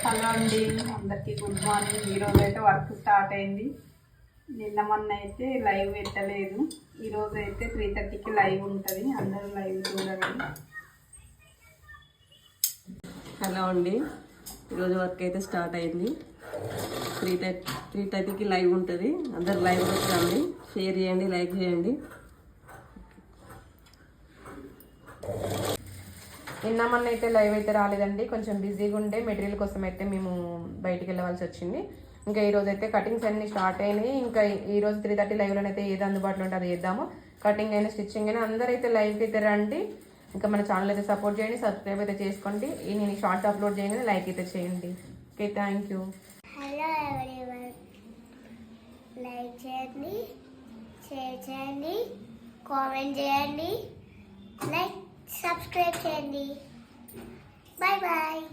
Hello అండి, అందరికీ good morning. ఈరోజు అయితే వర్క్ స్టార్ట్ అయింది. నిన్న మొన్న అయితే లైవ్ పెట్టలేదు. ఈరోజు అయితే 3:30కి లైవ్ ఉంటుంది, అందరూ లైవ్ చూడండి. హలో అండి, ఈరోజు వర్క్ అయితే స్టార్ట్ అయింది. 3:30కి లైవ్ ఉంటుంది, అందరు లైవ్ రండి, షేర్ చేయండి, లైక్ చేయండి. నిన్న మొన్న అయితే లైవ్ అయితే రాలేదండి, కొంచెం బిజీగా ఉండే మెటీరియల్ కోసం అయితే మేము బయటికి వెళ్ళవలసి వచ్చింది. ఇంకా ఈరోజు అయితే కటింగ్స్ అన్ని స్టార్ట్ అయినాయి. ఇంకా ఈరోజు 3:30 లైవ్లోనైతే ఏది అందుబాటులో ఉంటే అది చేద్దాము. కటింగ్ అయినా స్టిచ్చింగ్ అయినా అందరైతే లైవ్కి అయితే రండి. ఇంకా మన ఛానల్ అయితే సపోర్ట్ చేయండి, సబ్స్క్రైబ్ అయితే చేసుకోండి. నేను షార్ట్స్ అప్లోడ్ చేయగానే లైక్ అయితే చేయండి. Okay, thank you. Hello everyone, like చేయండి, షేర్ చేయండి, కామెంట్ చేయండి, లైక్ సబ్స్క్రైబ్ చేయండి. Bye bye.